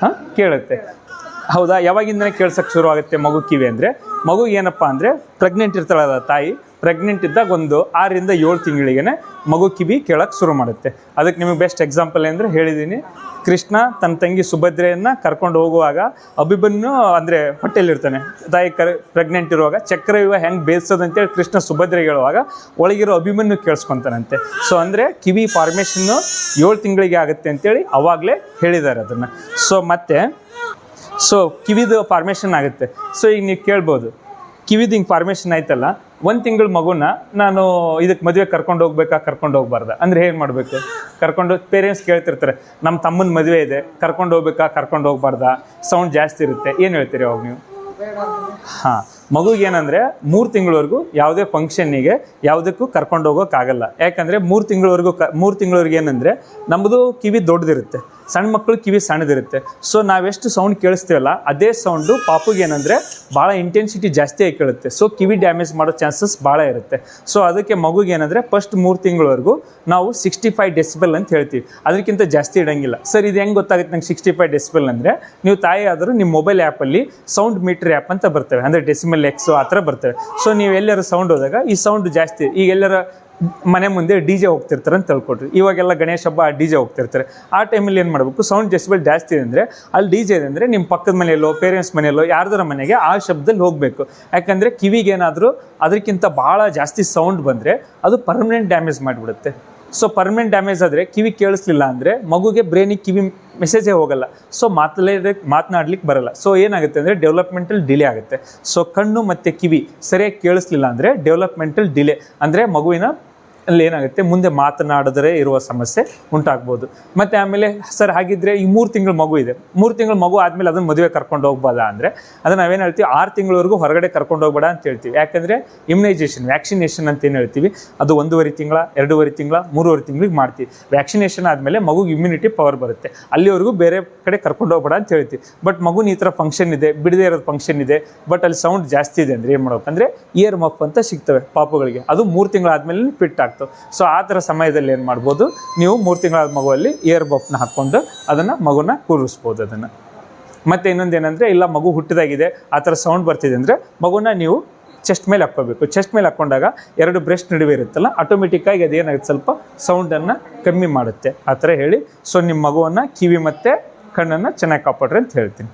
ಹಾಂ ಕೇಳುತ್ತೆ. ಹೌದಾ? ಯಾವಾಗಿಂದನೇ ಕೇಳ್ಸಕ್ಕೆ ಶುರು ಆಗುತ್ತೆ ಮಗು ಕಿವಿ ಅಂದರೆ, ಮಗು ಏನಪ್ಪ ಅಂದರೆ ಪ್ರೆಗ್ನೆಂಟ್ ಇರ್ತಾಳಲ್ಲ ತಾಯಿ, ಪ್ರೆಗ್ನೆಂಟ್ ಇದ್ದಾಗ ಒಂದು 6 ರಿಂದ 7 ತಿಂಗಳಿಗೆ ಮಗು ಕಿವಿ ಕೇಳೋಕ್ಕೆ ಶುರು ಮಾಡುತ್ತೆ. ಅದಕ್ಕೆ ನಿಮಗೆ ಬೆಸ್ಟ್ ಎಕ್ಸಾಂಪಲ್ ಅಂದರೆ ಹೇಳಿದ್ದೀನಿ, ಕೃಷ್ಣ ತನ್ನ ತಂಗಿ ಸುಭದ್ರೆಯನ್ನು ಕರ್ಕೊಂಡು ಹೋಗುವಾಗ ಅಭಿಮನ್ಯು ಅಂದರೆ ಹೊಟ್ಟೆಲಿರ್ತಾನೆ, ತಾಯಿ ಪ್ರೆಗ್ನೆಂಟ್ ಇರುವಾಗ ಚಕ್ರವ್ಯೂಹ ಹೆಂಗೆ ಬೇಯಿಸೋದಂತೇಳಿ ಕೃಷ್ಣ ಸುಭದ್ರೆಗೆ ಹೇಳುವಾಗ ಒಳಗಿರೋ ಅಭಿಮನ್ಯು ಕೇಳಿಸ್ಕೊತಾನಂತೆ. ಸೊ ಅಂದರೆ ಕಿವಿ ಫಾರ್ಮೇಷನ್ನು 7 ತಿಂಗಳಿಗೆ ಆಗುತ್ತೆ ಅಂತೇಳಿ ಅವಾಗಲೇ ಹೇಳಿದ್ದಾರೆ ಅದನ್ನು. ಸೊ ಕಿವಿದು ಫಾರ್ಮೇಷನ್ ಆಗುತ್ತೆ. ಸೊ ಈಗ ನೀವು ಕೇಳ್ಬೋದು, ಕಿವಿದು ಹಿಂಗೆ ಫಾರ್ಮೇಷನ್ ಆಯ್ತಲ್ಲ, 1 ತಿಂಗಳ ಮಗುನ ನಾನು ಇದಕ್ಕೆ ಮದುವೆ ಕರ್ಕೊಂಡು ಹೋಗ್ಬಾರ್ದ ಅಂದರೆ ಏನು ಮಾಡಬೇಕು? ಪೇರೆಂಟ್ಸ್ ಕೇಳ್ತಿರ್ತಾರೆ, ನಮ್ಮ ತಮ್ಮನ ಮದುವೆ ಇದೆ, ಕರ್ಕೊಂಡು ಹೋಗ್ಬಾರ್ದಾ, ಸೌಂಡ್ ಜಾಸ್ತಿ ಇರುತ್ತೆ, ಏನು ಹೇಳ್ತೀರಿ ಅವಾಗ ನೀವು? ಹಾಂ, ಮಗುಗೇನಂದರೆ 3 ತಿಂಗಳವರೆಗೂ ಯಾವುದೇ ಫಂಕ್ಷನ್ನಿಗೆ ಯಾವುದಕ್ಕೂ ಕರ್ಕೊಂಡು ಹೋಗೋಕ್ಕಾಗಲ್ಲ. ಯಾಕಂದರೆ 3 ತಿಂಗಳವರೆಗೆ ಏನಂದರೆ ನಮ್ಮದು ಕಿವಿ ದೊಡ್ಡದಿರುತ್ತೆ, ಸಣ್ಣ ಮಕ್ಕಳು ಕಿವಿ ಸಣ್ಣದಿರುತ್ತೆ. ಸೊ ನಾವೆಷ್ಟು ಸೌಂಡ್ ಕೇಳಿಸ್ತೀವಲ್ಲ ಅದೇ ಸೌಂಡು ಪಾಪುಗೆ ಏನಂದರೆ ಭಾಳ ಇಂಟೆನ್ಸಿಟಿ ಜಾಸ್ತಿ ಆಗಿ ಕೇಳುತ್ತೆ. ಸೊ ಕಿವಿ ಡ್ಯಾಮೇಜ್ ಮಾಡೋ ಚಾನ್ಸಸ್ ಭಾಳ ಇರುತ್ತೆ. ಸೊ ಅದಕ್ಕೆ ಮಗುಗೆ ಏನಂದರೆ ಫಸ್ಟ್ 3 ತಿಂಗಳವರೆಗೂ ನಾವು 65 ಡೆಸಿಬಲ್ ಅಂತ ಹೇಳ್ತೀವಿ, ಅದಕ್ಕಿಂತ ಜಾಸ್ತಿ ಇಡೋಂಗಿಲ್ಲ. ಸರ್ ಇದು ಹೆಂಗೆ ಗೊತ್ತಾಗುತ್ತೆ ನಂಗೆ 65 ಡೆಸಿಬಲ್ ಅಂದರೆ? ನೀವು ತಾಯಿ ಆದರೂ ನಿಮ್ಮ ಮೊಬೈಲ್ ಆ್ಯಪಲ್ಲಿ ಸೌಂಡ್ ಮೀಟರ್ ಆ್ಯಪ್ ಅಂತ ಬರ್ತವೆ, ಅಂದರೆ ಡೆಸಿಮಲ್ ಎಕ್ಸು ಆ ಥರ ಬರ್ತವೆ. ಸೊ ನೀವು ಎಲ್ಲರೂ ಸೌಂಡ್ ಹೋದಾಗ ಈ ಸೌಂಡ್ ಜಾಸ್ತಿ, ಈಗ ಎಲ್ಲರ ಮನೆ ಮುಂದೆ ಡಿ ಜೆ ಹೋಗ್ತಿರ್ತಾರೆ ಅಂತ ತಿಳ್ಕೊಡ್ರಿ, ಇವಾಗೆಲ್ಲ ಗಣೇಶ ಹಬ್ಬ ಡಿ ಜೆ ಹೋಗ್ತಿರ್ತಾರೆ, ಆ ಟೈಮಲ್ಲಿ ಏನು ಮಾಡಬೇಕು, ಸೌಂಡ್ ಡೆಸಿಬಲ್ ಜಾಸ್ತಿ ಇದೆ ಅಂದರೆ ಅಲ್ಲಿ ಡಿ ಜೆ ಇದೆ ಅಂದರೆ ನಿಮ್ಮ ಪಕ್ಕದ ಮನೆಯಲ್ಲೋ ಪೇರೆಂಟ್ಸ್ ಮನೆಯಲ್ಲೋ ಯಾರ್ದಾರ ಮನೆಗೆ ಆ ಶಬ್ದದಲ್ಲಿ ಹೋಗಬೇಕು. ಯಾಕಂದರೆ ಕಿವಿಗೇನಾದರೂ ಅದಕ್ಕಿಂತ ಭಾಳ ಜಾಸ್ತಿ ಸೌಂಡ್ ಬಂದರೆ ಅದು ಪರ್ಮನೆಂಟ್ ಡ್ಯಾಮೇಜ್ ಮಾಡಿಬಿಡುತ್ತೆ. ಸೊ ಪರ್ಮನೆಂಟ್ ಡ್ಯಾಮೇಜ್ ಆದರೆ ಕಿವಿ ಕೇಳಿಸ್ಲಿಲ್ಲ ಅಂದರೆ ಮಗುಗೆ ಬ್ರೈನಿಗೆ ಕಿವಿ ಮೆಸೇಜೇ ಹೋಗಲ್ಲ, ಸೊ ಮಾತನಾಡ್ಲಿಕ್ಕೆ ಬರಲ್ಲ. ಸೊ ಏನಾಗುತ್ತೆ ಅಂದರೆ ಡೆವಲಪ್ಮೆಂಟಲ್ ಡಿಲೇ ಆಗುತ್ತೆ. ಸೊ ಕಣ್ಣು ಮತ್ತು ಕಿವಿ ಸರಿಯಾಗಿ ಕೇಳಿಸ್ಲಿಲ್ಲ ಅಂದರೆ ಡೆವಲಪ್ಮೆಂಟಲ್ ಡಿಲೇ ಅಂದರೆ ಮಗುವಿನ ಅಲ್ಲಿ ಏನಾಗುತ್ತೆ ಮುಂದೆ ಮಾತನಾಡಿದ್ರೆ ಇರುವ ಸಮಸ್ಯೆ ಉಂಟಾಗ್ಬೋದು. ಮತ್ತು ಆಮೇಲೆ ಸರ್ ಹಾಗಿದ್ರೆ ಈ 3 ತಿಂಗಳ ಮಗು ಇದೆ, 3 ತಿಂಗಳ ಮಗು ಆದಮೇಲೆ ಅದನ್ನು ಮದುವೆ ಕರ್ಕೊಂಡು ಹೋಗ್ಬೋದ ಅಂದರೆ ಅದನ್ನು ನಾವೇನು ಹೇಳ್ತೀವಿ, 6 ತಿಂಗಳವರೆಗೂ ಹೊರಗಡೆ ಕರ್ಕೊಂಡು ಹೋಗ್ಬೇಡ ಅಂತ ಹೇಳ್ತೀವಿ. ಯಾಕಂದರೆ ಇಮ್ಯುನೈಸೇಷನ್ ವ್ಯಾಕ್ಸಿನೇಷನ್ ಅಂತ ಏನು ಹೇಳ್ತೀವಿ, ಅದು 1.5 ತಿಂಗಳ 2.5 ತಿಂಗಳ 3.5 ತಿಂಗಳಿಗೆ ಮಾಡ್ತೀವಿ. ವ್ಯಾಕ್ಸಿನೇಷನ್ ಆದಮೇಲೆ ಮಗುಗೆ ಇಮ್ಯುನಿಟಿ ಪವರ್ ಬರುತ್ತೆ, ಅಲ್ಲಿವರೆಗೂ ಬೇರೆ ಕಡೆ ಕರ್ಕೊಂಡು ಹೋಗ್ಬೇಡ ಅಂತ ಹೇಳ್ತೀವಿ. ಬಟ್ ಮಗುನ ಈ ಥರ ಫಂಕ್ಷನ್ ಇದೆ, ಬಿಡದೇ ಇರೋದು ಫಂಕ್ಷನ್ ಇದೆ, ಬಟ್ ಅಲ್ಲಿ ಸೌಂಡ್ ಜಾಸ್ತಿ ಇದೆ ಅಂದರೆ ಏನು ಮಾಡ್ಬೇಕಂದ್ರೆ ಇಯರ್ ಮಫ್ ಅಂತ ಸಿಗ್ತವೆ ಪಾಪುಗಳಿಗೆ, ಅದು 3 ತಿಂಗಳಾದಮೇಲೆ ಫಿಟ್ ಆಗ್ತವೆ. ಸೊ ಆ ಥರ ಸಮಯದಲ್ಲಿ ಏನು ಮಾಡ್ಬೋದು, ನೀವು 3 ತಿಂಗಳಾದ ಮಗುವಲ್ಲಿ ಇಯರ್ ಬಫ್ನ ಹಾಕ್ಕೊಂಡು ಅದನ್ನು ಮಗುನ ಕೂರಿಸ್ಬೋದು ಅದನ್ನು. ಮತ್ತು ಇನ್ನೊಂದೇನೆಂದರೆ, ಇಲ್ಲ ಮಗು ಹುಟ್ಟಿದಾಗಿದೆ ಆ ಥರ ಸೌಂಡ್ ಬರ್ತಿದೆ ಅಂದರೆ ಮಗುನ ನೀವು ಚೆಸ್ಟ್ ಮೇಲೆ ಹಾಕ್ಕೋಬೇಕು. ಚೆಸ್ಟ್ ಮೇಲೆ ಹಾಕ್ಕೊಂಡಾಗ 2 ಬ್ರೆಸ್ಟ್ ನಡುವೆ ಇರುತ್ತಲ್ಲ, ಆಟೋಮೆಟಿಕ್ಕಾಗಿ ಅದೇನಾಗುತ್ತೆ ಸ್ವಲ್ಪ ಸೌಂಡನ್ನು ಕಮ್ಮಿ ಮಾಡುತ್ತೆ ಆ ಥರ ಹೇಳಿ. ಸೊ ನಿಮ್ಮ ಮಗುವನ್ನು ಕಿವಿ ಮತ್ತು ಕಣ್ಣನ್ನು ಚೆನ್ನಾಗಿ ಕಾಪಾಡ್ರಿ ಅಂತ ಹೇಳ್ತೀನಿ.